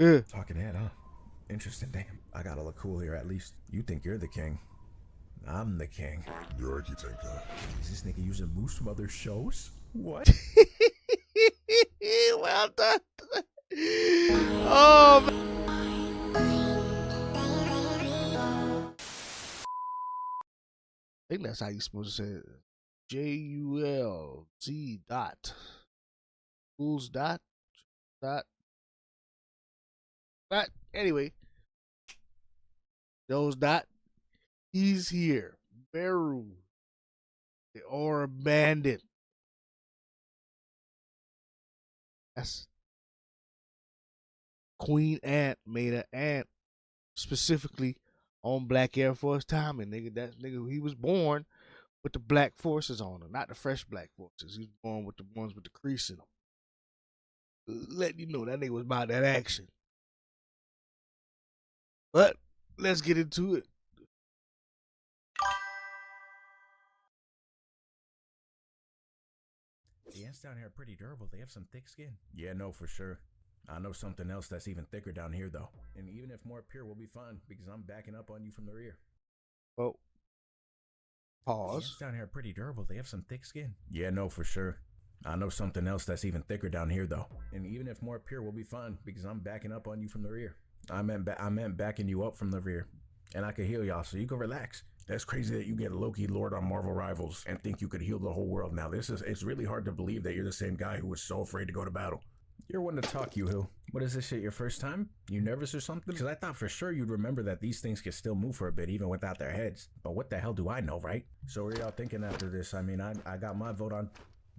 Yeah. Talking head, huh? Interesting. Damn, I gotta look cool here at least. You think you're the king. I'm the king. You're architecta. Is this nigga using moves from other shows? What? Well done. Oh, man. I think that's how you're supposed to say it. JULZ dot. Schools dot. Dot. Dot. Anyway, those dot. He's here. Beru. Or Bandit. That's Queen Ant made an ant specifically on Black Air Force timing, nigga. That nigga, he was born with the black forces on him, not the fresh black forces. He was born with the ones with the crease in them. Letting you know that nigga was about that action. But let's get into it. The ants down here are pretty durable. They have some thick skin. Yeah, no, for sure. I know something else that's even thicker down here, though. And even if more appear, we'll be fine because I'm backing up on you from the rear. Oh, The pause. ants down here are pretty durable. They have some thick skin. Yeah, no, for sure. I know something else that's even thicker down here, though. And even if more appear, we'll be fine because I'm backing up on you from the rear. I meant backing you up from the rear. And I can heal y'all, so you can relax. That's crazy that you get Loki Lord on Marvel Rivals and think you could heal the whole world. Now, it's really hard to believe that you're the same guy who was so afraid to go to battle. You're one to talk, Yoo-hoo. What is this shit, your first time? You nervous or something? Because I thought for sure you'd remember that these things could still move for a bit even without their heads. But what the hell do I know, right? So what are y'all thinking after this? I mean, I got my vote on...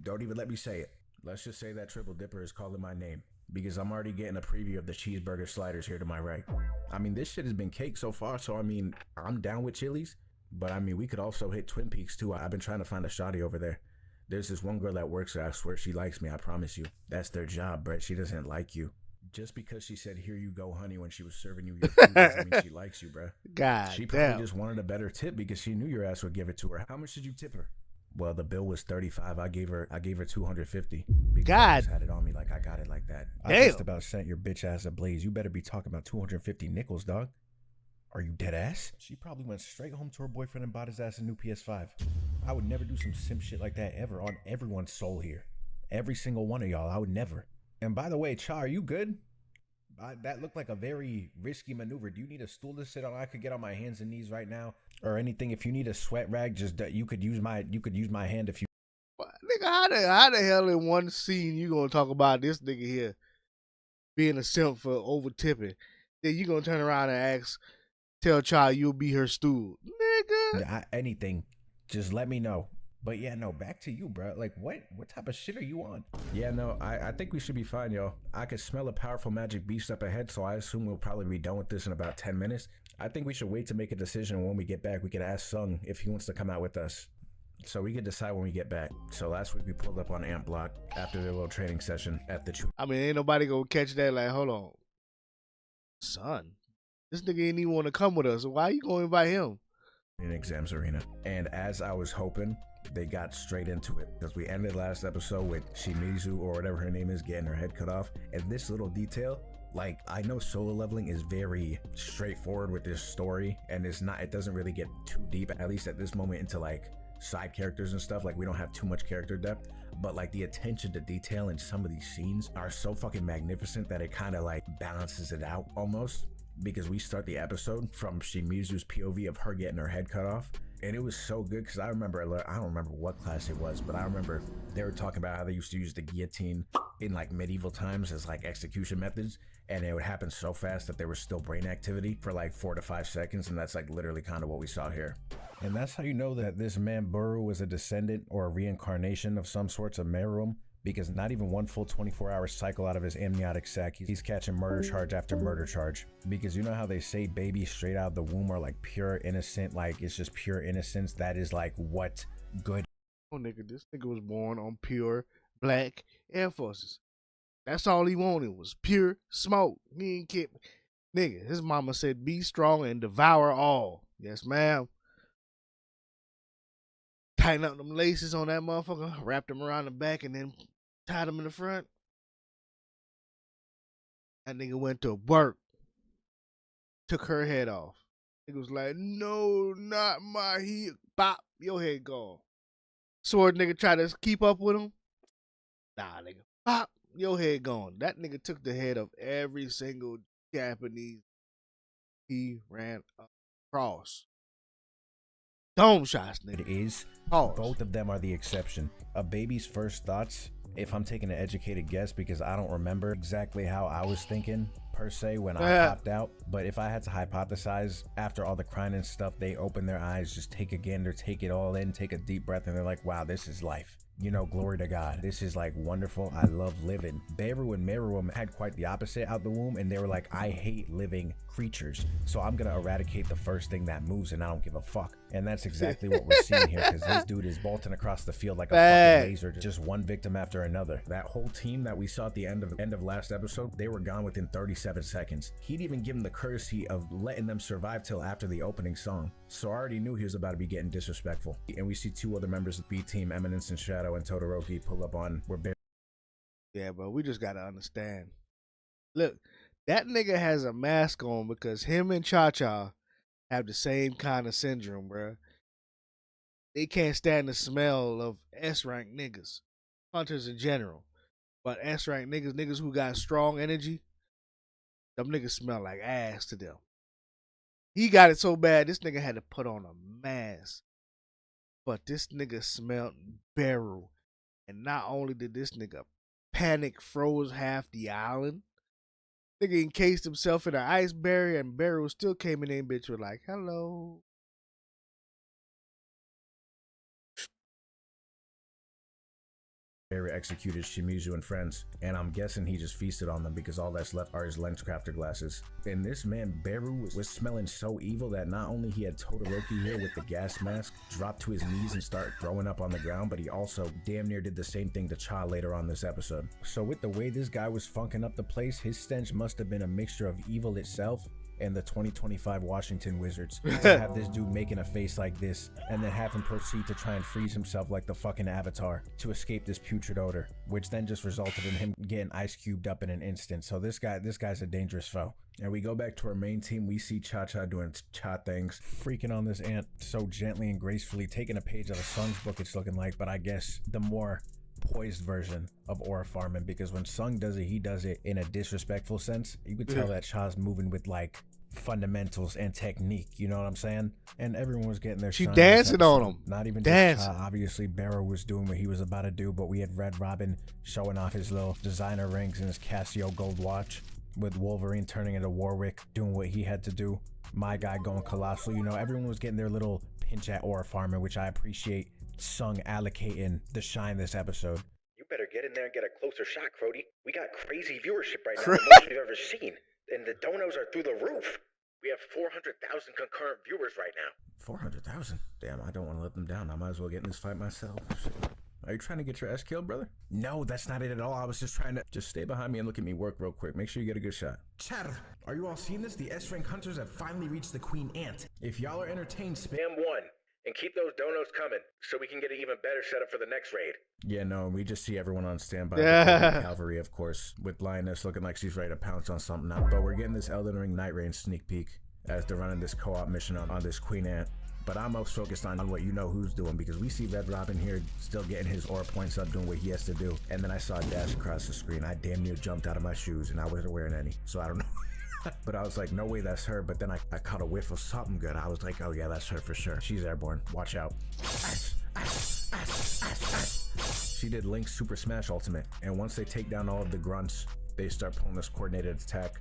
Don't even let me say it. Let's just say that Triple Dipper is calling my name. Because I'm already getting a preview of the cheeseburger sliders here to my right. I mean, this shit has been cake so far, so I mean, I'm down with Chili's. But I mean, we could also hit Twin Peaks too. I've been trying to find a shawty over there. There's this one girl that works there. I swear she likes me. I promise you. That's their job, Brett. She doesn't like you. Just because she said, "Here you go, honey," when she was serving you your food doesn't mean she likes you, bruh. God She probably damn. just wanted a better tip because she knew your ass would give it to her. How much did you tip her? Well, the bill was $35. I gave her $250 because I God just had it on me like I got it like that. I damn. just about sent your bitch ass ablaze. You better be talking about 250 nickels, dog. Are you dead ass? She probably went straight home to her boyfriend and bought his ass a new PS5. I would never do some simp shit like that ever on everyone's soul here. Every single one of y'all, I would never. And by the way, Cha, are you good? That looked like a very risky maneuver. Do you need a stool to sit on? I could get on my hands and knees right now, or anything. If you need a sweat rag, just you could use my hand if you. Nigga, how the hell in one scene you gonna talk about this nigga here being a simp for over tipping? Then you gonna turn around and tell Child you'll be her stool. Nigga. Anything, just let me know. But yeah, no, back to you, bro. Like, what type of shit are you on? Yeah, no, I think we should be fine, yo. I could smell a powerful magic beast up ahead, so I assume we'll probably be done with this in about 10 minutes. I think we should wait to make a decision. When we get back, we could ask Sung if he wants to come out with us. So we could decide when we get back. So last week we pulled up on Ant Block after their little training session at the... I mean, ain't nobody gonna catch that. Like, hold on, son, this nigga ain't even want to come with us. So why you gonna invite him? In exams arena. And as I was hoping, they got straight into it because we ended last episode with Shimizu or whatever her name is getting her head cut off. And this little detail, like, I know solo leveling is very straightforward with this story, and it doesn't really get too deep, at least at this moment, into like side characters and stuff. Like, we don't have too much character depth, but like the attention to detail in some of these scenes are so fucking magnificent that it kind of like balances it out almost. Because we start the episode from Shimizu's POV of her getting her head cut off, and it was so good because I don't remember what class it was, but I remember they were talking about how they used to use the guillotine in like medieval times as like execution methods, and it would happen so fast that there was still brain activity for like 4 to 5 seconds, and that's like literally kind of what we saw here. And that's how you know that this man Beru was a descendant or a reincarnation of some sorts of Meruem, because not even one full 24-hour cycle out of his amniotic sac, he's catching murder charge after murder charge. Because you know how they say babies straight out of the womb are like pure innocent, like it's just pure innocence. That is like what good. Oh, nigga, this nigga was born on pure black Air Forces. That's all he wanted was pure smoke. He ain't kept. Nigga, his mama said, "Be strong and devour all." Yes, ma'am. Tighten up them laces on that motherfucker, wrap them around the back, and then tie them in the front. That nigga went to work, took her head off. Nigga was like, no, not my heel. Bop, your head gone. Sword nigga tried to keep up with him. Nah, nigga. Bop, your head gone. That nigga took the head of every single Japanese he ran across. Dome shots, nigga. It is. Pause. Both of them are the exception. A baby's first thoughts, if I'm taking an educated guess, because I don't remember exactly how I was thinking per se when I popped out, but if I had to hypothesize, after all the crying and stuff, they open their eyes, just take a gander, take it all in, take a deep breath, and they're like, wow, this is life. You know, glory to God. This is like wonderful. I love living. Beru and Meru had quite the opposite out the womb, and they were like, I hate living creatures, so I'm gonna eradicate the first thing that moves, and I don't give a fuck. And that's exactly what we're seeing here, because this dude is bolting across the field like a fucking laser, just one victim after another. That whole team that we saw at the end of last episode, they were gone within 37 seconds. He'd even given the courtesy of letting them survive till after the opening song, so I already knew he was about to be getting disrespectful. And we see two other members of the B team, Eminence and Shadow and Todoroki, pull up on where Bear. Yeah, but we just gotta understand. Look, that nigga has a mask on because him and Cha-Cha have the same kind of syndrome, bruh. They can't stand the smell of S-rank niggas, hunters in general. But S-rank niggas who got strong energy, them niggas smell like ass to them. He got it so bad, this nigga had to put on a mask. But this nigga smelled Beru. And not only did this nigga panic froze half the island, nigga encased himself in an ice barrier, and Beru still came in there and bitch was like, hello. Executed Shimizu and friends, and I'm guessing he just feasted on them because all that's left are his lens crafter glasses. And this man Beru was smelling so evil that not only he had Todoroki here with the gas mask drop to his knees and start throwing up on the ground, but he also damn near did the same thing to Cha later on this episode. So with the way this guy was funking up the place, his stench must have been a mixture of evil itself and the 2025 Washington Wizards. To have this dude making a face like this and then have him proceed to try and freeze himself like the fucking Avatar to escape this putrid odor, which then just resulted in him getting ice cubed up in an instant. So this guy's a dangerous foe. And we go back to our main team. We see Cha-Cha doing Cha things, freaking on this ant so gently and gracefully, taking a page out of Sung's book, it's looking like, but I guess the more poised version of aura farming, because when Sung does it, he does it in a disrespectful sense. You could tell that Cha's moving with like fundamentals and technique, you know what I'm saying? And everyone was getting their she shine dancing on him. Not even dancing. Just Cha. Obviously Beru was doing what he was about to do, but we had Red Robin showing off his little designer rings and his Casio gold watch, with Wolverine turning into Warwick doing what he had to do, my guy going colossal. You know, everyone was getting their little pinch at aura farming, which I appreciate Sung allocating the shine this episode. You better get in there and get a closer shot, Crody. We got crazy viewership right now, the most we've ever seen. And the donos are through the roof. We have 400,000 concurrent viewers right now. 400,000? Damn, I don't want to let them down. I might as well get in this fight myself. Shit. Are you trying to get your ass killed, brother? No, that's not it at all. I was just trying to... Just stay behind me and look at me work real quick. Make sure you get a good shot. Chatter, are you all seeing this? The S-rank hunters have finally reached the Queen Ant. If y'all are entertained, Spam 1. And keep those donos coming, so we can get an even better setup for the next raid. Yeah, no, we just see everyone on standby. Yeah. Cavalry, of course, with Lioness looking like she's ready to pounce on something now. But we're getting this Elden Ring Night Rain sneak peek as they're running this co-op mission on this Queen Ant. But I'm most focused on what you know who's doing, because we see Red Robin here still getting his aura points up, doing what he has to do. And then I saw a dash across the screen. I damn near jumped out of my shoes, and I wasn't wearing any, so I don't know. But I was like, no way, that's her. But then I caught a whiff of something good. I was like, oh yeah, that's her for sure. She's airborne. Watch out. She did Link's Super Smash Ultimate. And once they take down all of the grunts, they start pulling this coordinated attack.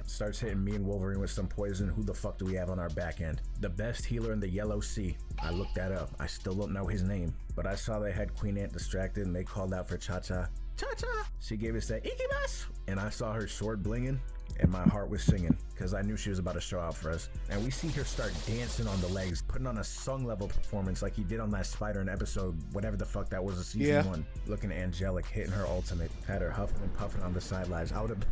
Starts hitting me and Wolverine with some poison. Who the fuck do we have on our back end? The best healer in the Yellow Sea. I looked that up. I still don't know his name. But I saw they had Queen Ant distracted and they called out for Cha-Cha. Cha-Cha! She gave us that Ikibas! And I saw her sword blinging, and my heart was singing, because I knew she was about to show out for us. And we see her start dancing on the legs, putting on a Sung level performance like he did on that spider in episode whatever the fuck that was, of season 1. Looking angelic, hitting her ultimate, had her huffing and puffing on the sidelines. I would have...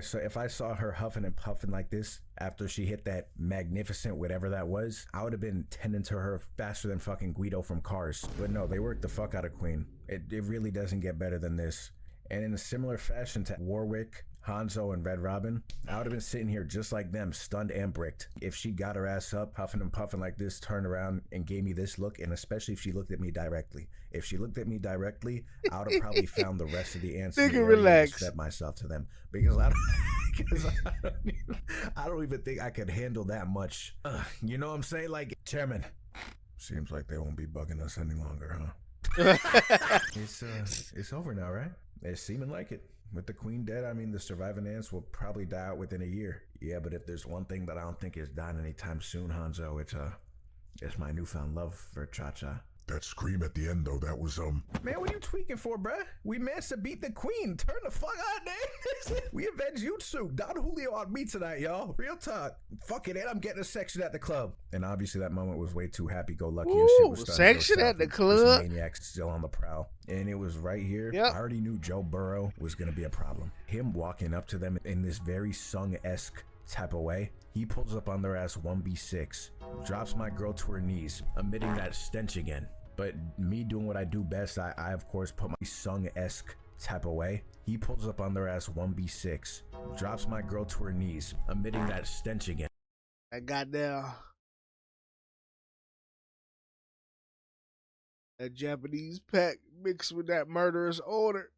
So if I saw her huffing and puffing like this after she hit that magnificent whatever that was, I would have been tending to her faster than fucking Guido from Cars. But no, they worked the fuck out of Queen. It really doesn't get better than this. And in a similar fashion to Warwick, Hanzo, and Red Robin, I would have been sitting here just like them, stunned and bricked. If she got her ass up, huffing and puffing like this, turned around and gave me this look, and especially if she looked at me directly. If she looked at me directly, I would have probably found the rest of the answers. Nigga, relax. Set myself to them because I don't even think I could handle that much. You know what I'm saying? Like, Chairman, seems like they won't be bugging us any longer, huh? It's over now, right? It's seeming like it. With the queen dead, I mean, the surviving ants will probably die out within a year. Yeah, but if there's one thing that I don't think is dying anytime soon, Hanzo, it's my newfound love for Cha-Cha. That scream at the end, though, that was, Man, what are you tweaking for, bruh? We managed to beat the queen. Turn the fuck out, man. We avenge Jutsu. Don Julio on me tonight, y'all. Real talk. Fuck it, and I'm getting a section at the club. And obviously that moment was way too happy-go-lucky. And shit was section at the club? This maniac's still on the prowl. And it was right here. Yep. I already knew Joe Burrow was going to be a problem. Him walking up to them in this very Sung-esque type of way. He pulls up on their ass 1v6, drops my girl to her knees, emitting that stench again. But me doing what I do best, I of course put my Sung-esque type of way. He pulls up on their ass 1v6, drops my girl to her knees, emitting that stench again. That goddamn that Japanese pack mixed with that murderous odor.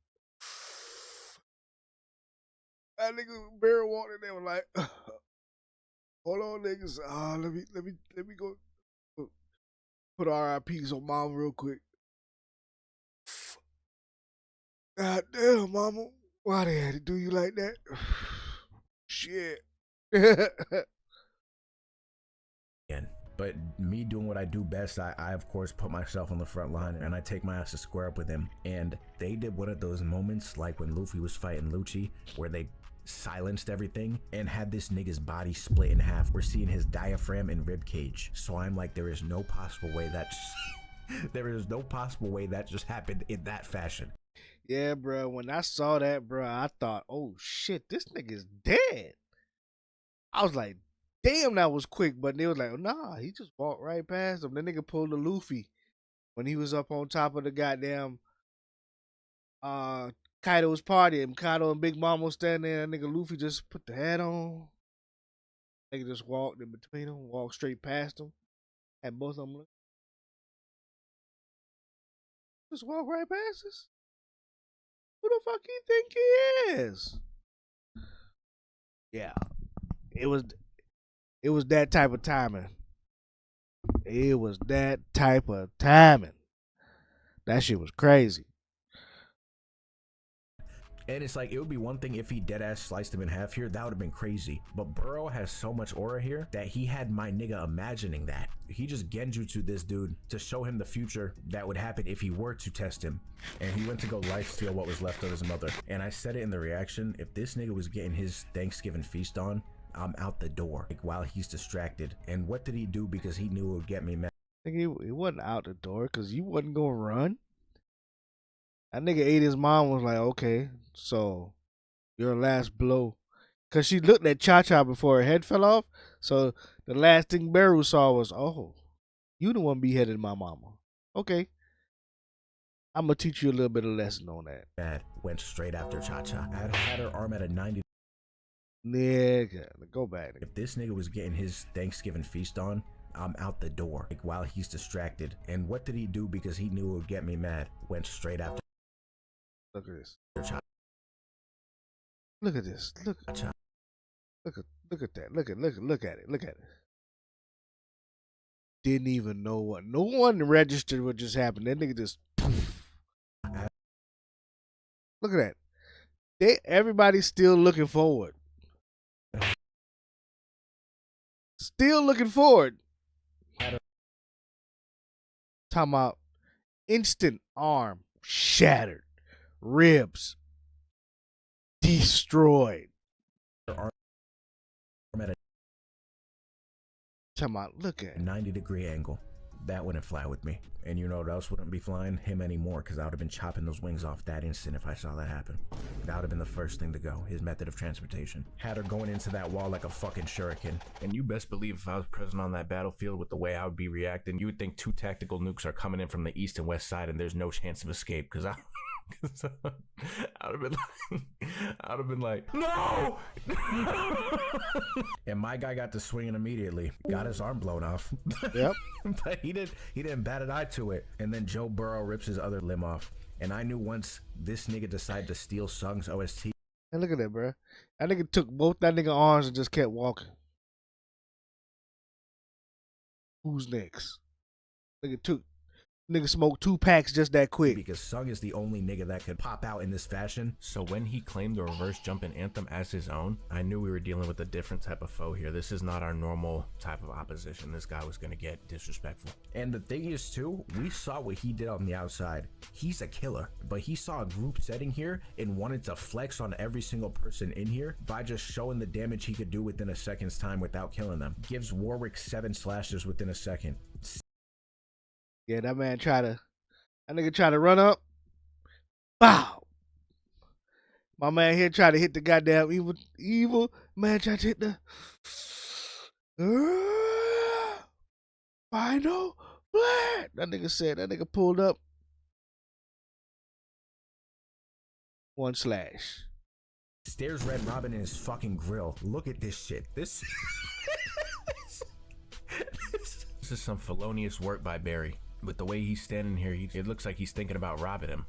That nigga Beru walked in there was like, hold on, niggas. Let me go put RIPs on mom real quick. God damn, mama. Why they had to do you like that? Shit. But me doing what I do best, I of course put myself on the front line and I take my ass to square up with him. And they did one of those moments like when Luffy was fighting Lucci, where they silenced everything and had this nigga's body split in half. We're seeing his diaphragm and rib cage. So I'm like, there is no possible way that just happened in that fashion. Yeah, bro. When I saw that, bro, I thought, oh shit, this nigga's dead. I was like, damn, that was quick. But they was like, nah, he just walked right past him. The nigga pulled the Luffy when he was up on top of the goddamn Kaido's party, and Kaido and Big Mama was standing there, and nigga Luffy just put the hat on. Nigga just walked in between them, walked straight past them, and both of them look. Just walk right past us. Who the fuck you think he is? Yeah, it was that type of timing. It was that type of timing. That shit was crazy. And it's like, it would be one thing if he deadass sliced him in half here. That would have been crazy. But Burrow has so much aura here that he had my nigga imagining that. He just genjutsu this dude to show him the future that would happen if he were to test him. And he went to go lifesteal what was left of his mother. And I said it in the reaction, if this nigga was getting his Thanksgiving feast on, I'm out the door, like, while he's distracted. And what did he do because he knew it would get me mad? He wasn't out the door because you wasn't gonna run. That nigga ate his mom, was like, okay, so your last blow. Because she looked at Cha-Cha before her head fell off. So the last thing Beru saw was, oh, you the one beheaded my mama. Okay. I'm going to teach you a little bit of lesson on that. Bad. Went straight after Cha-Cha. Had her arm at a 90. Nigga, go back. If this nigga was getting his Thanksgiving feast on, I'm out the door, like, while he's distracted. And what did he do because he knew it would get me mad? Went straight after. Look at this. Cha-Cha. Look at this. Look at that. Look at it. Look at it. Didn't even know what. No one registered what just happened. That nigga just poof. Look at that. Everybody's still looking forward. Still looking forward. Talking about instant arm shattered. Ribs destroyed. Talking about, look at 90-degree angle. That wouldn't fly with me. And you know what else wouldn't be flying? Him anymore, because I would have been chopping those wings off that instant if I saw that happen. That would have been the first thing to go, his method of transportation. Had her going into that wall like a fucking shuriken. And you best believe if I was present on that battlefield with the way I would be reacting, you would think 2 tactical nukes are coming in from the east and west side and there's no chance of escape, because I'd have been like, no! And my guy got to swinging immediately. Got his arm blown off. Yep. But he didn't bat an eye to it. And then Joe Burrow rips his other limb off. And I knew once this nigga decided to steal Sung's OST. And look at that, bro. That nigga took both that nigga arms and just kept walking. Who's next? Nigga smoked 2 packs just that quick. Because Sung is the only nigga that could pop out in this fashion. So when he claimed the reverse jumping anthem as his own, I knew we were dealing with a different type of foe here. This is not our normal type of opposition. This guy was gonna get disrespectful. And the thing is too, we saw what he did on the outside. He's a killer, but he saw a group setting here and wanted to flex on every single person in here by just showing the damage he could do within a second's time without killing them. Gives Warwick 7 slashes within a second. Yeah, that nigga tried to run up. Bow. My man here tried to hit the goddamn evil man tried to hit the final flat. That nigga pulled up 1 slash. Stares Red Robin in his fucking grill. Look at this shit. This is some felonious work by Barry. With the way he's standing here, it looks like he's thinking about robbing him.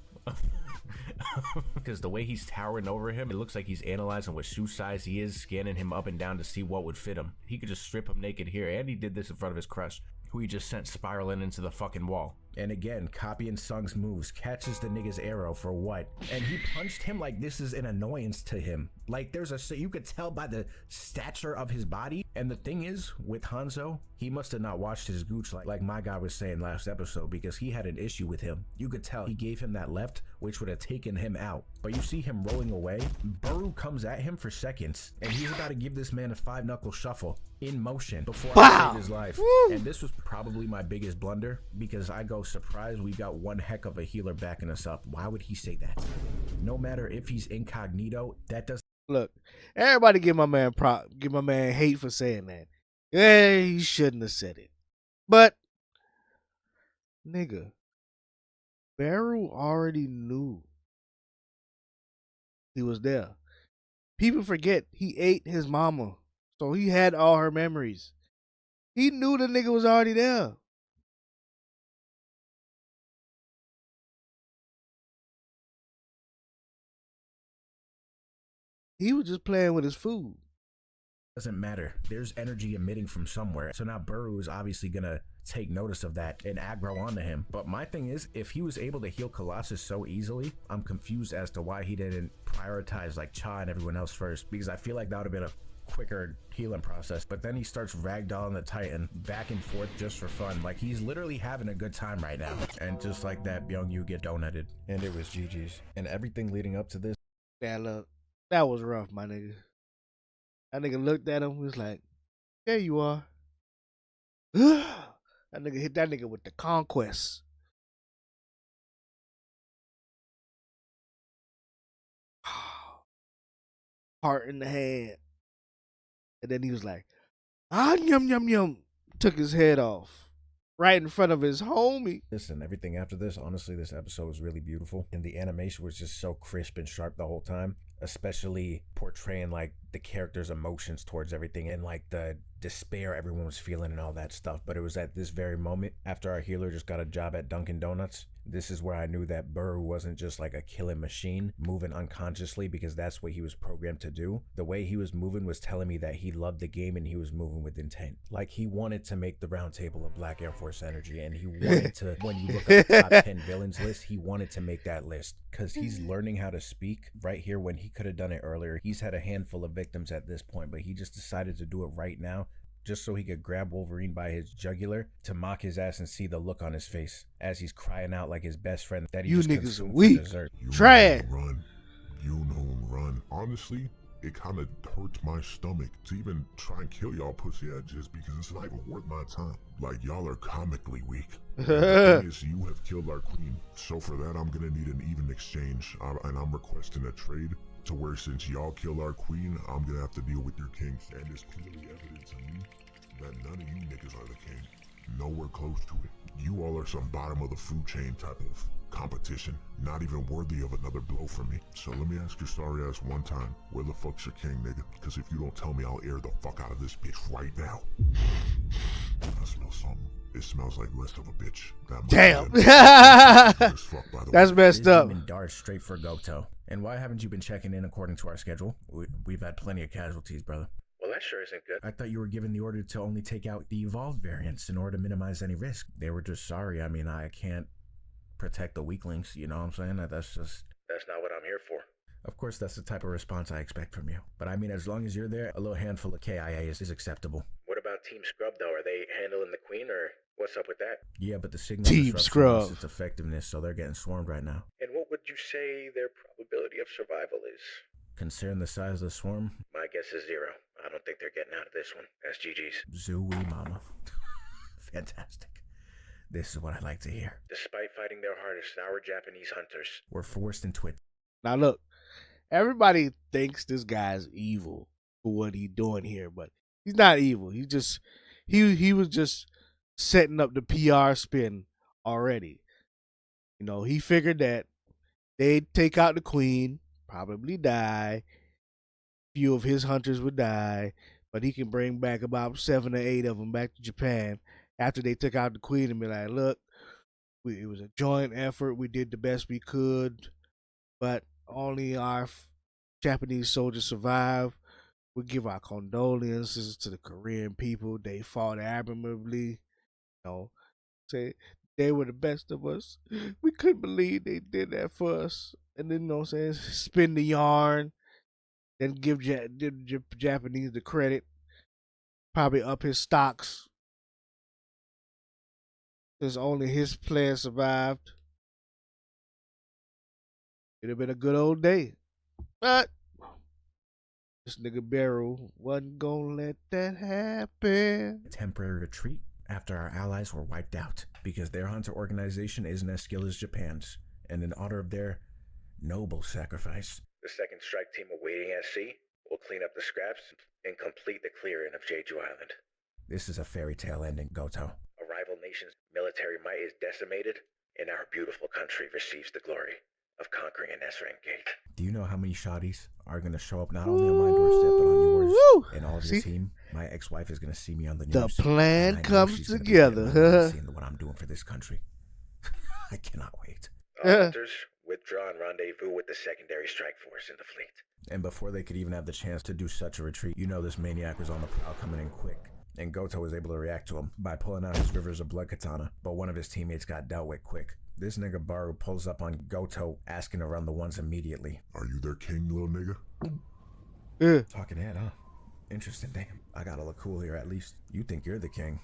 Because the way he's towering over him, it looks like he's analyzing what shoe size he is, scanning him up and down to see what would fit him. He could just strip him naked here, and he did this in front of his crush, who he just sent spiraling into the fucking wall. And again, copying Sung's moves, catches the nigga's arrow for what? And he punched him like this is an annoyance to him. Like you could tell by the stature of his body. And the thing is, with Hanzo, he must have not watched his gooch like my guy was saying last episode, because he had an issue with him. You could tell he gave him that left, which would have taken him out. But you see him rolling away. Beru comes at him for seconds, and he's about to give this man a 5-knuckle shuffle in motion before I saved his life. Woo! And this was probably my biggest blunder, because I go, surprise, we got one heck of a healer backing us up. Why would he say that? No matter if he's incognito, that doesn't. Look, everybody give my man hate for saying that. Yeah, he shouldn't have said it. But nigga, Beru already knew he was there. People forget he ate his mama, so he had all her memories. He knew the nigga was already there. He was just playing with his food. Doesn't matter. There's energy emitting from somewhere. So now Beru is obviously gonna take notice of that and aggro onto him. But my thing is, if he was able to heal Colossus so easily, I'm confused as to why he didn't prioritize like Cha and everyone else first, because I feel like that would have been a quicker healing process. But then he starts ragdolling the Titan back and forth just for fun. Like he's literally having a good time right now. And just like that, Byung-Yu get donutted. And it was GG's. And everything leading up to this. Yeah, look, that was rough, my nigga. That nigga looked at him, was like, there you are. That nigga hit that nigga with the conquest. Heart in the hand. And then he was like, yum, yum, yum. Took his head off. Right in front of his homie. Listen, everything after this, honestly, this episode was really beautiful. And the animation was just so crisp and sharp the whole time. Especially portraying like the character's emotions towards everything and like the despair everyone was feeling and all that stuff. But it was at this very moment, after our healer just got a job at Dunkin' Donuts, this is where I knew that Beru wasn't just like a killing machine moving unconsciously, because that's what he was programmed to do. The way he was moving was telling me that he loved the game and he was moving with intent. Like he wanted to make the round table of Black Air Force energy, and he wanted to, when you look at the top 10 villains list, he wanted to make that list because he's learning how to speak right here when he could have done it earlier. He's had a handful of victims at this point, but he just decided to do it right now, just so he could grab Wolverine by his jugular to mock his ass and see the look on his face as he's crying out like his best friend that he you just niggas consumed weak. for dessert. Trash. You know him run. Honestly, it kind of hurts my stomach to even try and kill y'all pussy ass just because it's not even worth my time. Like, y'all are comically weak. The thing is, you have killed our queen. So for that, I'm gonna need an even exchange. And I'm requesting a trade to where, since y'all killed our queen, I'm gonna have to deal with your king. And it's clearly evident to me that none of you niggas are the king. Nowhere close to it. You all are some bottom of the food chain type of competition, not even worthy of another blow from me. So let me ask your sorry ass one time, where the fuck's your king, nigga? Because if you don't tell me, I'll air the fuck out of this bitch right now. I smell something. It smells like less of a bitch. That Damn. as fuck, by the That's way. messed This up. demon darts straight for Goto. And why haven't you been checking in according to our schedule? We've had plenty of casualties, brother. Well, that sure isn't good. I thought you were given the order to only take out the evolved variants in order to minimize any risk. They were just sorry. I mean, I can't protect the weaklings, you know what I'm saying? That's just... That's not what I'm here for. Of course, that's the type of response I expect from you. But I mean, as long as you're there, a little handful of KIA is acceptable. What about Team Scrub, though? Are they handling the queen, or what's up with that? Yeah, but the signal Team disruption lost Scrub. its effectiveness, so they're getting swarmed right now. And what would you say their probability of survival is? Considering the size of the swarm, My guess is 0. I don't think they're getting out of this one. That's GG's. Zooey mama. Fantastic. This is what I like to hear. Despite fighting their hardest, our Japanese hunters. We're forced into it. Now look, everybody thinks this guy's evil for what he's doing here, but he's not evil. He was just setting up the PR spin already. You know, he figured that they'd take out the queen, probably die. Few of his hunters would die, but he can bring back about 7 or 8 of them back to Japan after they took out the queen and be like, look, it was a joint effort. We did the best we could, but only our Japanese soldiers survived. We give our condolences to the Korean people. They fought admirably. You know, say they were the best of us. We couldn't believe they did that for us. And then, you know what I'm saying, spin the yarn, then give Japanese the credit, probably up his stocks. Since only his player survived. It'd have been a good old day. But this nigga Beru wasn't gonna let that happen. Temporary retreat after our allies were wiped out because their hunter organization isn't as skilled as Japan's, and in honor of their noble sacrifice. The second strike team awaiting at sea will clean up the scraps and complete the clearing of Jeju Island. This is a fairy tale ending, Goto. A rival nation's military might is decimated, and our beautiful country receives the glory of conquering an S-rank gate. Do you know how many shotties are going to show up not only on my doorstep but on yours and all of your team? My ex-wife is going to see me on the news. The plan and I know comes she's gonna be together. dead seeing what I'm doing for this country. I cannot wait. All hunters withdraw and rendezvous with the secondary strike force in the fleet. And before they could even have the chance to do such a retreat, you know this maniac was on the prowl coming in quick. And Goto was able to react to him by pulling out his Rivers of Blood katana, but one of his teammates got dealt with quick. This nigga Beru pulls up on Goto, asking to run the ones immediately. Are you their king, little nigga? Yeah. Talking head, huh? Interesting, damn. I gotta look cool here at least. You think you're the king.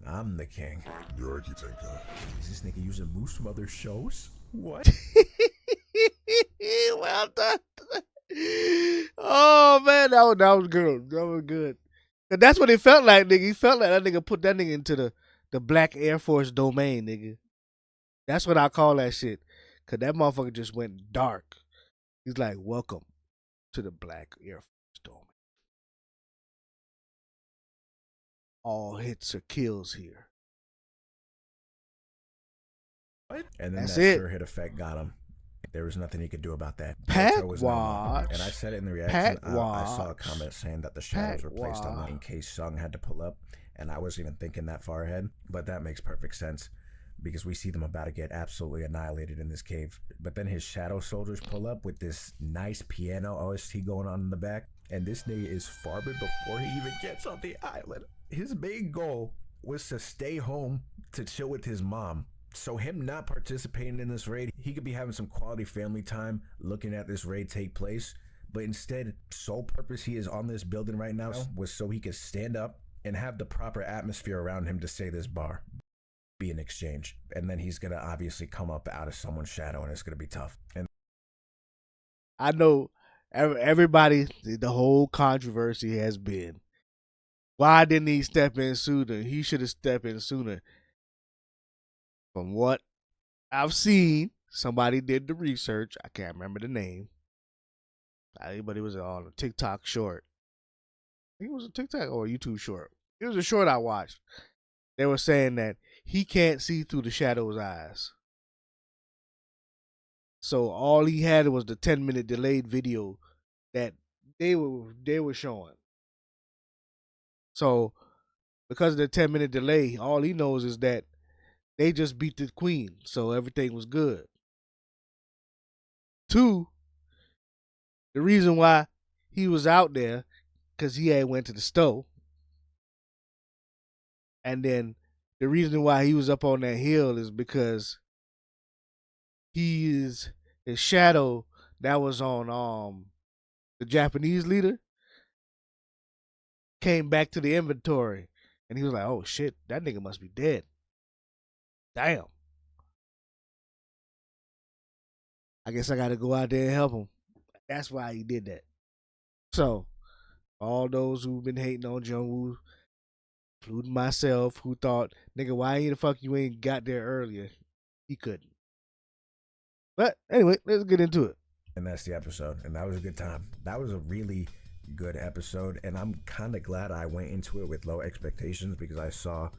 I'm the king. You're Tenka. Is this nigga using moves from other shows? What? Well done. Oh man, that was good. That was good. 'Cause that's what it felt like, nigga. He felt like that nigga put that nigga into the Black Air Force domain, nigga. That's what I call that shit. 'Cause that motherfucker just went dark. He's like, welcome to the Black Air Force domain. All hits or kills here. What? And then That's that it. sure hit effect got him. There was nothing he could do about that. Pack Goto was no more. watch. And I said it in the reaction. Pack I saw a watch. comment saying that the shadows Pack were placed on watch. them in case Sung had to pull up. And I wasn't even thinking that far ahead. But that makes perfect sense. Because we see them about to get absolutely annihilated in this cave. But then his shadow soldiers pull up with this nice piano OST going on in the back. And this nigga is farming before he even gets on the island. His main goal was to stay home to chill with his mom. So him not participating in this raid, he could be having some quality family time looking at this raid take place. But instead, sole purpose he is on this building right now was so he could stand up and have the proper atmosphere around him to say this bar. Be an exchange. And then he's going to obviously come up out of someone's shadow and it's going to be tough. And I know everybody, the whole controversy has been, why didn't he step in sooner? He should have stepped in sooner. From what I've seen, somebody did the research. I can't remember the name. But it was on a TikTok short. I think it was a TikTok or a YouTube short. It was a short I watched. They were saying that he can't see through the shadow's eyes. So all he had was the 10-minute delayed video that they were showing. So because of the 10-minute delay, all he knows is that they just beat the queen, so everything was good. Two, the reason why he was out there because he had went to the store, and then the reason why he was up on that hill is because his shadow that was on the Japanese leader came back to the inventory, and he was like, "Oh shit, that nigga must be dead." Damn. I guess I got to go out there and help him. That's why he did that. So, all those who've been hating on Jungwoo, including myself, who thought, nigga, why the fuck you ain't got there earlier? He couldn't. But anyway, let's get into it. And that's the episode. And that was a good time. That was a really good episode. And I'm kind of glad I went into it with low expectations, because I saw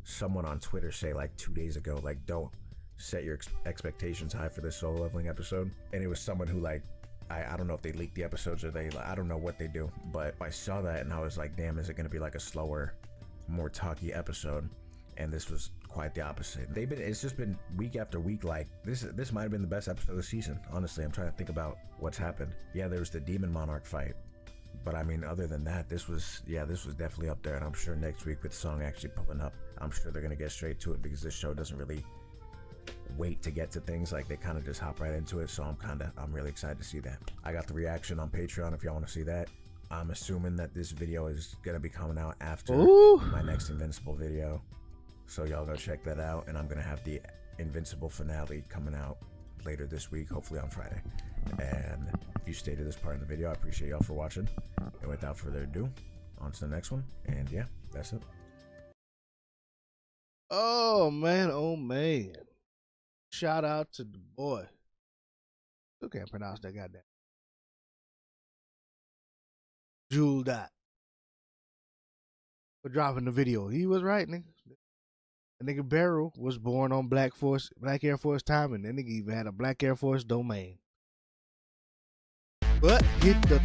someone on Twitter say like 2 days ago, like, don't set your expectations high for this solo leveling episode. And it was someone who, like, I don't know if they leak the episodes or I don't know what they do, but I saw that and I was like, damn, is it going to be like a slower, more talky episode? And this was quite the opposite. It's just been week after week. Like this might have been the best episode of the season. Honestly, I'm trying to think about what's happened. Yeah, there was the Demon Monarch fight, but I mean, other than that, this was definitely up there. And I'm sure next week, with the song actually pulling up, I'm sure they're gonna get straight to it, because this show doesn't really wait to get to things. Like, they kind of just hop right into it. So I'm really excited to see that. I got the reaction on Patreon if y'all want to see that. I'm assuming that this video is gonna be coming out after my next Invincible video, so y'all go check that out. And I'm gonna have the Invincible finale coming out later this week, hopefully on Friday. And if you stayed to this part of the video, I appreciate y'all for watching. And without further ado, on to the next one. And yeah, that's it. Oh man. Shout out to the boy. Still can't pronounce that goddamn. Jewel Dot. For dropping the video. He was right, nigga. The nigga Beru was born on Black Air Force time, and that nigga even had a Black Air Force domain. But hit the